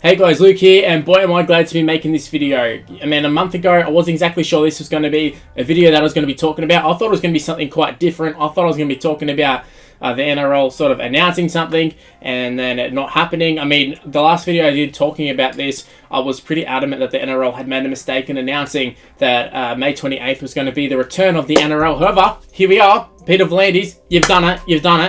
Hey guys, Luke here, and boy am I glad to be making this video. I mean, a month ago, I wasn't exactly sure this was going to be a video that I was going to be talking about. I thought it was going to be something quite different. I thought I was going to be talking about the NRL sort of announcing something and then it not happening. I mean, the last video I did talking about this, I was pretty adamant that the NRL had made a mistake in announcing that May 28th was going to be the return of the NRL. However, here we are. Peter V'landys, you've done it.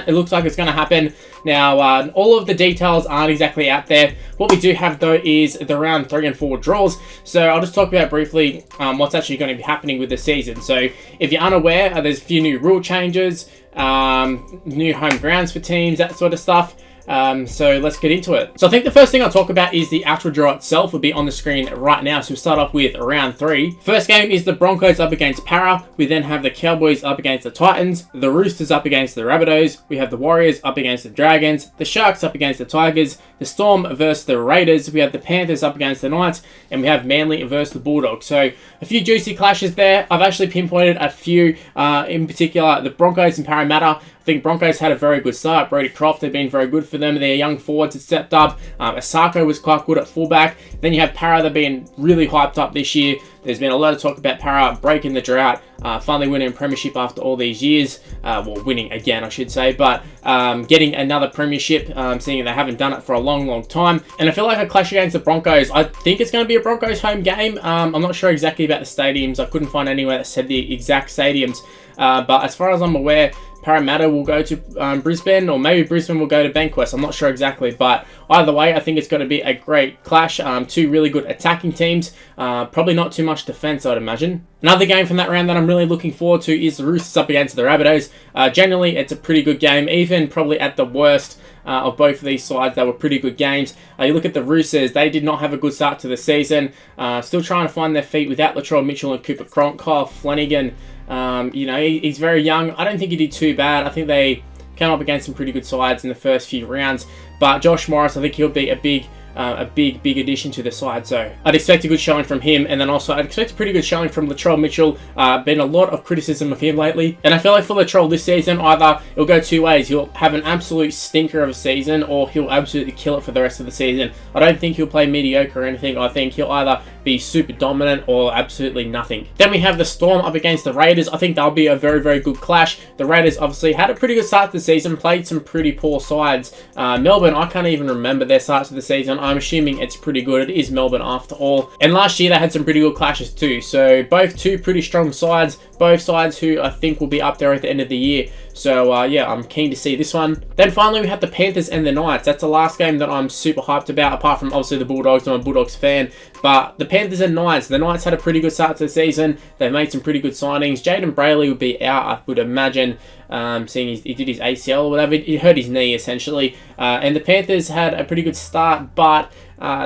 It looks like it's going to happen. Now, all of the details aren't exactly out there. What we do have, though, is the round 3 and 4 draws. So I'll just talk about briefly what's actually going to be happening with the season. So if you're unaware, there's a few new rule changes, new home grounds for teams, that sort of stuff. So let's get into it. So I think the first thing I'll talk about is the actual draw itself will be on the screen right now. So we'll start off with round 3. First game is the Broncos up against Para. We then have the Cowboys up against the Titans, the Roosters up against the Rabbitohs. We have the Warriors up against the Dragons, the Sharks up against the Tigers, the Storm versus the Raiders. We have the Panthers up against the Knights, and we have Manly versus the Bulldogs. So a few juicy clashes there. I've actually pinpointed a few, in particular the Broncos and Parramatta. I think Broncos had a very good start. Brody Croft had been very good for them. Their young forwards had stepped up. Asako was quite good at fullback. Then you have Para that being really hyped up this year. There's been a lot of talk about Para breaking the drought, finally winning a premiership after all these years. Well, winning again, I should say, but getting another premiership, seeing they haven't done it for a long, long time. And I feel like a clash against the Broncos, I think it's going to be a Broncos home game. I'm not sure exactly about the stadiums. I couldn't find anywhere that said the exact stadiums. But as far as I'm aware, Parramatta will go to Brisbane, or maybe Brisbane will go to Bankwest. I'm not sure exactly, but either way, I think it's going to be a great clash. Two really good attacking teams. Probably not too much defense, I'd imagine. Another game from that round that I'm really looking forward to is the Roosters up against the Rabbitohs. Generally, it's a pretty good game, even probably at the worst of both of these sides. They were pretty good games. You look at the Roosters, they did not have a good start to the season. Still trying to find their feet without Latrell Mitchell and Cooper Cronk. Kyle Flanagan, he's very young. I don't think he did too bad. I think they came up against some pretty good sides in the first few rounds. But Josh Morris, I think he'll be a big addition to the side. So I'd expect a good showing from him, and then also I'd expect a pretty good showing from Latrell Mitchell. Been a lot of criticism of him lately, and I feel like for Latrell this season, either it'll go two ways. He'll have an absolute stinker of a season, or he'll absolutely kill it for the rest of the season. I don't think he'll play mediocre or anything. I think he'll either be super dominant or absolutely nothing. Then we have the Storm up against the Raiders. I think that'll be a very, very good clash. The Raiders obviously had a pretty good start to the season, played some pretty poor sides. Melbourne, I can't even remember their starts of the season. I'm assuming it's pretty good. It is Melbourne after all. And last year they had some pretty good clashes too. So both two pretty strong sides. Both sides who I think will be up there at the end of the year. So yeah, I'm keen to see this one. Then finally we have the Panthers and the Knights. That's the last game that I'm super hyped about, apart from obviously the Bulldogs. I'm a Bulldogs fan. But the Panthers and Knights. The Knights had a pretty good start to the season. They've made some pretty good signings. Jaden Brayley would be out, I would imagine, seeing he did his ACL or whatever. He hurt his knee essentially. And the Panthers had a pretty good start, but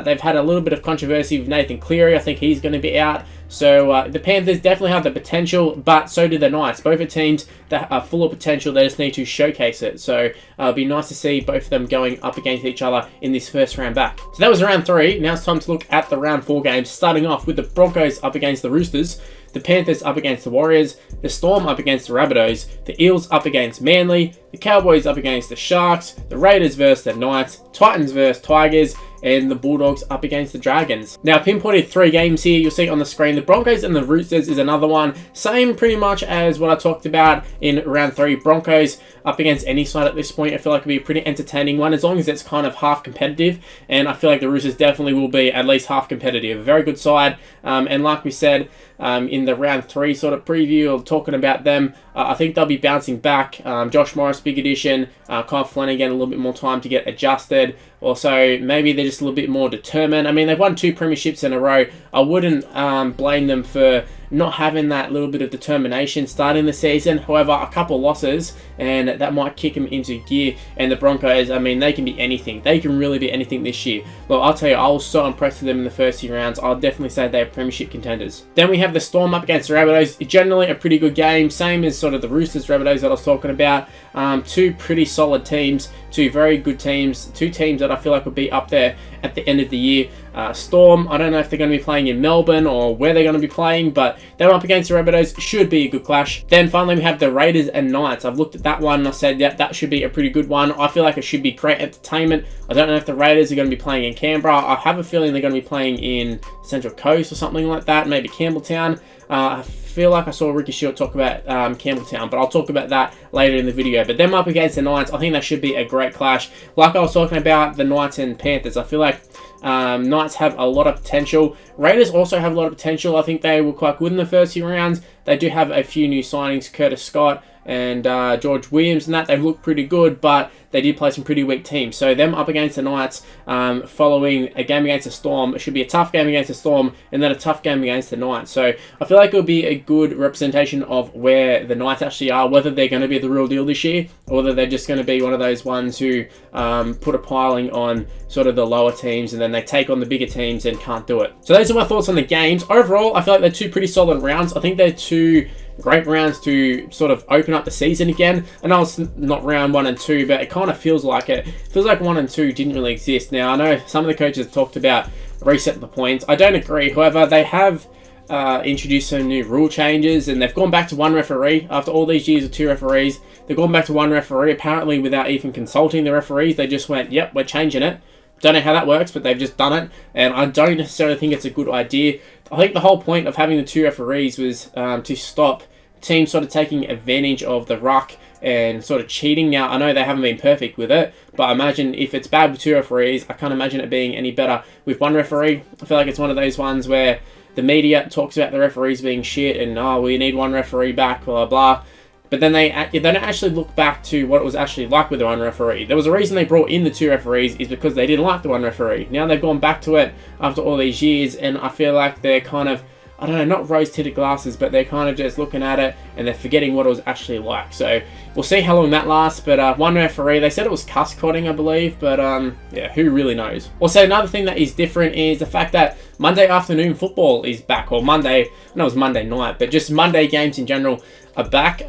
they've had a little bit of controversy with Nathan Cleary. I think he's going to be out. So the Panthers definitely have the potential, but so do the Knights. Both are teams that are full of potential. They just need to showcase it. So it'll be nice to see both of them going up against each other in this first round back. So that was round 3. Now it's time to look at the round 4 games, starting off with the Broncos up against the Roosters, the Panthers up against the Warriors, the Storm up against the Rabbitohs, the Eels up against Manly, the Cowboys up against the Sharks, the Raiders versus the Knights, Titans versus Tigers, and the Bulldogs up against the Dragons. Now, I've pinpointed 3 games here. You'll see on the screen. The Broncos and the Roosters is another one. Same pretty much as what I talked about in round 3. Broncos up against any side at this point. I feel like it'll be a pretty entertaining one, as long as it's kind of half competitive. And I feel like the Roosters definitely will be at least half competitive. A very good side. And like we said in the round 3 sort of preview, or talking about them, I think they'll be bouncing back. Josh Morris, big addition. Kyle Flanagan, a little bit more time to get adjusted. Also, maybe they're just a little bit more determined. I mean, they've won 2 premierships in a row. I wouldn't blame them for not having that little bit of determination starting the season. However, a couple losses, and that might kick them into gear. And the Broncos, I mean, they can be anything. They can really be anything this year. Well, I'll tell you, I was so impressed with them in the first few rounds. I'll definitely say they're premiership contenders. Then we have the Storm up against the Rabbitohs. Generally a pretty good game, same as sort of the Roosters, Rabbitohs that I was talking about. 2 pretty solid teams, 2 very good teams, 2 teams that I feel like will be up there at the end of the year. Storm. I don't know if they're going to be playing in Melbourne or where they're going to be playing, but they're up against the Rabbitohs. Should be a good clash. Then finally we have the Raiders and Knights. I've looked at that one and I said, yep, that should be a pretty good one. I feel like it should be great entertainment. I don't know if the Raiders are going to be playing in Canberra. I have a feeling they're going to be playing in Central Coast or something like that, maybe Campbelltown. I feel like I saw Ricky Stewart talk about Campbelltown, but I'll talk about that later in the video. But them up against the Knights, I think that should be a great clash. Like I was talking about the Knights and Panthers, I feel like Knights have a lot of potential. Raiders also have a lot of potential. I think they were quite good in the first few rounds. They do have a few new signings, Curtis Scott and George Williams, and that they've looked pretty good, but they did play some pretty weak teams. So them up against the Knights, following a game against the Storm, it should be a tough game against the Storm, and then a tough game against the Knights. So I feel like it'll be a good representation of where the Knights actually are, whether they're going to be the real deal this year, or whether they're just going to be one of those ones who put a piling on sort of the lower teams, and then they take on the bigger teams and can't do it. So those are my thoughts on the games. Overall, I feel like they're two pretty solid rounds. I think they're two great rounds to sort of open up the season again. I know it's not round 1 and 2, but it kind of feels like it. It feels like 1 and 2 didn't really exist. Now, I know some of the coaches talked about resetting the points. I don't agree. However, they have introduced some new rule changes, and they've gone back to one referee. After all these years of 2 referees, they've gone back to one referee, apparently without even consulting the referees. They just went, yep, we're changing it. Don't know how that works, but they've just done it, and I don't necessarily think it's a good idea. I think the whole point of having the 2 referees was to stop teams sort of taking advantage of the ruck and sort of cheating. Now, I know they haven't been perfect with it, but I imagine if it's bad with 2 referees, I can't imagine it being any better with 1 referee. I feel like it's one of those ones where the media talks about the referees being shit and, oh, we need 1 referee back, blah, blah. But then they don't actually look back to what it was actually like with the 1 referee. There was a reason they brought in the 2 referees, is because they didn't like the 1 referee. Now they've gone back to it after all these years, and I feel like they're kind of, I don't know, not rose-tinted glasses, but they're kind of just looking at it and they're forgetting what it was actually like. So we'll see how long that lasts, but 1 referee, they said it was cuss-coding, I believe, but yeah, who really knows? Also, another thing that is different is the fact that Monday afternoon football is back, or Monday, I know it was Monday night, but just Monday games in general are back.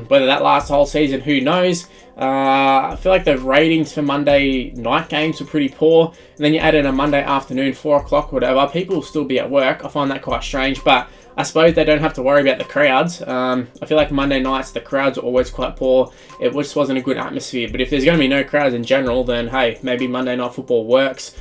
Whether that lasts the whole season, who knows? I feel like the ratings for Monday night games were pretty poor, and then you add in a Monday afternoon, 4 o'clock, whatever, people will still be at work. I find that quite strange, but I suppose they don't have to worry about the crowds. I feel like Monday nights, the crowds are always quite poor. It just wasn't a good atmosphere, but if there's going to be no crowds in general, then hey, maybe Monday Night Football works.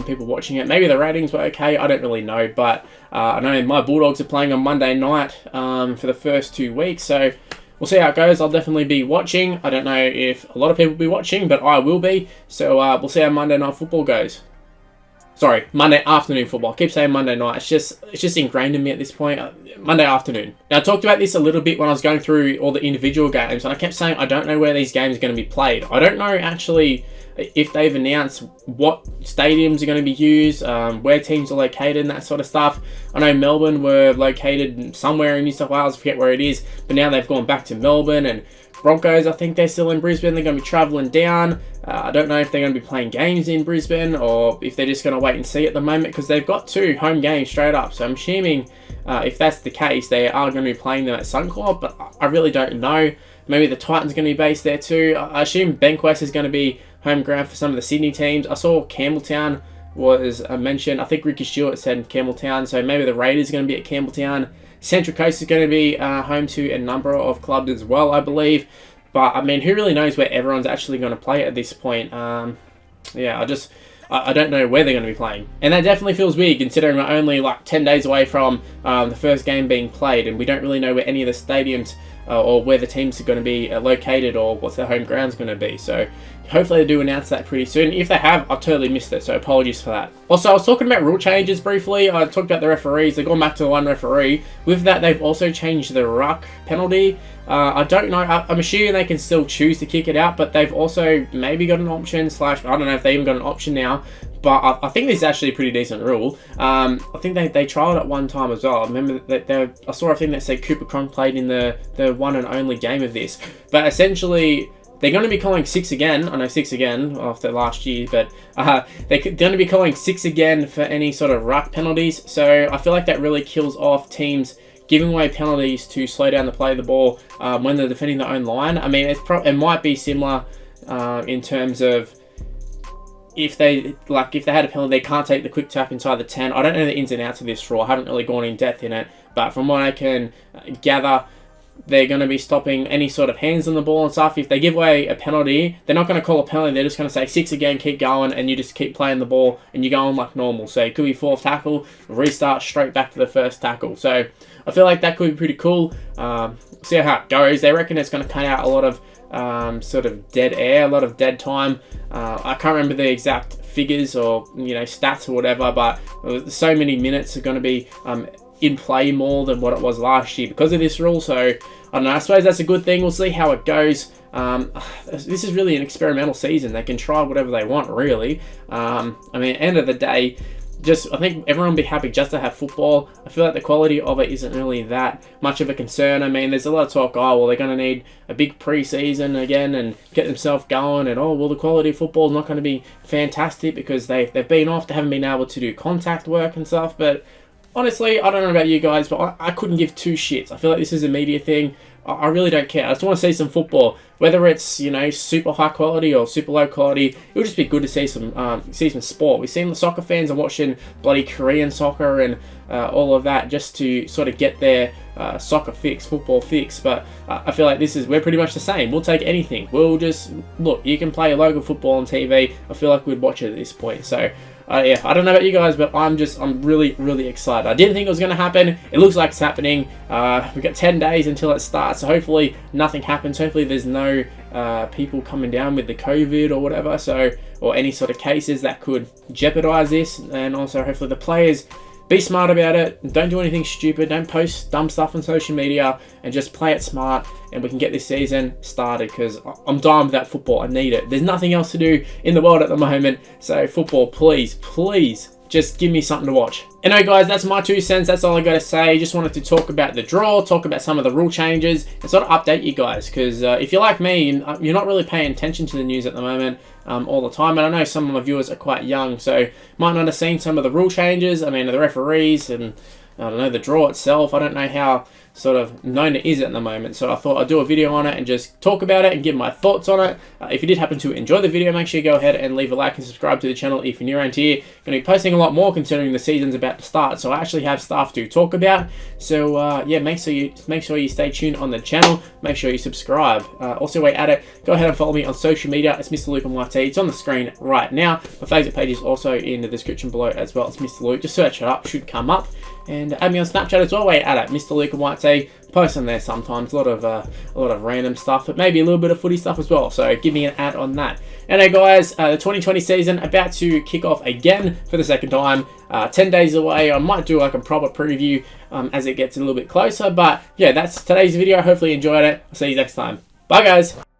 People watching it, maybe the ratings were okay, I don't really know, but I know my Bulldogs are playing on Monday night for the first 2 weeks, so we'll see how it goes. I'll definitely be watching. I don't know if a lot of people will be watching, but I will be. So we'll see how Monday Night Football goes. Sorry, Monday afternoon football. I keep saying Monday night. It's just ingrained in me at this point. Monday afternoon. Now, I talked about this a little bit when I was going through all the individual games, and I kept saying I don't know where these games are going to be played. I don't know actually if they've announced what stadiums are going to be used, where teams are located and that sort of stuff. I know Melbourne were located somewhere in New South Wales, I forget where it is, but now they've gone back to Melbourne, and Broncos, I think they're still in Brisbane. They're going to be travelling down. I don't know if they're going to be playing games in Brisbane or if they're just going to wait and see at the moment, because they've got 2 home games straight up. So I'm assuming if that's the case, they are going to be playing them at Suncorp, but I really don't know. Maybe the Titans are going to be based there too. I assume Bankwest is going to be home ground for some of the Sydney teams. I saw Campbelltown was mentioned. I think Ricky Stewart said Campbelltown, so maybe the Raiders are going to be at Campbelltown. Central Coast is going to be home to a number of clubs as well, I believe. But, I mean, who really knows where everyone's actually going to play at this point? Yeah, I don't know where they're going to be playing. And that definitely feels weird, considering we're only like 10 days away from the first game being played, and we don't really know where any of the stadiums or where the teams are going to be located or what their home ground's going to be. So hopefully they do announce that pretty soon. If they have, I totally missed it, so apologies for that. Also, I was talking about rule changes briefly. I talked about the referees. They've gone back to the 1 referee. With that, they've also changed the ruck penalty. I don't know. I'm assuming they can still choose to kick it out, but they've also maybe got an option / I don't know if they even got an option now. But I think this is actually a pretty decent rule. I think they trialled it one time as well. I remember that I saw a thing that said Cooper Cronk played in the one and only game of this. But essentially, they're going to be calling 6 again. I know 6 again after last year, but they're going to be calling 6 again for any sort of ruck penalties. So I feel like that really kills off teams giving away penalties to slow down the play of the ball when they're defending their own line. I mean, it might be similar in terms of if they had a penalty, they can't take the quick tap inside the 10. I don't know the ins and outs of this rule. I haven't really gone in depth in it, but from what I can gather, they're going to be stopping any sort of hands on the ball and stuff. If they give away a penalty, they're not going to call a penalty. They're just going to say 6 again, keep going, and you just keep playing the ball and you go on like normal. So it could be 4th tackle, restart straight back to the first tackle. So I feel like that could be pretty cool. See how it goes. They reckon it's going to cut out a lot of sort of dead air, a lot of dead time. I can't remember the exact figures or stats or whatever, but so many minutes are going to be in play more than what it was last year because of this rule. So I don't know, I suppose that's a good thing. We'll see how it goes. This is really an experimental season. They can try whatever they want, really. I mean, end of the day, I think everyone will be happy just to have football. I feel like the quality of it isn't really that much of a concern. I mean, there's a lot of talk, oh, well, they're going to need a big pre-season again and get themselves going, and oh, well, the quality of football is not going to be fantastic because they've been off, they haven't been able to do contact work and stuff. But honestly, I don't know about you guys, but I couldn't give 2 shits. I feel like this is a media thing. I really don't care. I just want to see some football, whether it's super high quality or super low quality. It would just be good to see some sport. We've seen the soccer fans are watching bloody Korean soccer and all of that just to sort of get their soccer fix, football fix. But I feel like we're pretty much the same. We'll take anything. We'll just look. You can play a local football on TV. I feel like we'd watch it at this point. So. Yeah, I don't know about you guys, but I'm really, really excited. I didn't think it was going to happen. It looks like it's happening. We've got 10 days until it starts, so hopefully nothing happens. Hopefully there's no people coming down with the COVID or whatever, or any sort of cases that could jeopardize this. And also hopefully the players be smart about it. Don't do anything stupid. Don't post dumb stuff on social media, and just play it smart, and we can get this season started, because I'm dying with that football. I need it. There's nothing else to do in the world at the moment. So football, please, please, just give me something to watch. Anyway, guys, that's my 2 cents. That's all I got to say. Just wanted to talk about the draw, talk about some of the rule changes, and sort of update you guys. Because if you're like me, you're not really paying attention to the news at the moment all the time. And I know some of my viewers are quite young, so might not have seen some of the rule changes. I mean, the referees and I don't know, the draw itself. I don't know how sort of known it is at the moment, so I thought I'd do a video on it and just talk about it and give my thoughts on it. If you did happen to enjoy the video, make sure you go ahead and leave a like and subscribe to the channel if you're new around here. I'm going to be posting a lot more considering the season's about to start, so I actually have stuff to talk about. So yeah, make sure you stay tuned on the channel. Make sure you subscribe. Also, while you're at it, go ahead and follow me on social media. It's Mr. Luke on YT. It's on the screen right now. My Facebook page is also in the description below as well. It's Mr. Luke. Just search it up, should come up. And add me on Snapchat as well, while you're at it, Mr. Luke on YT. Post on there sometimes, a lot of random stuff, but maybe a little bit of footy stuff as well. So give me an ad on that. Anyway, guys, the 2020 season about to kick off again for the 2nd time. 10 days away. I might do like a proper preview as it gets a little bit closer. But yeah, that's today's video. Hopefully you enjoyed it. I'll see you next time. Bye, guys.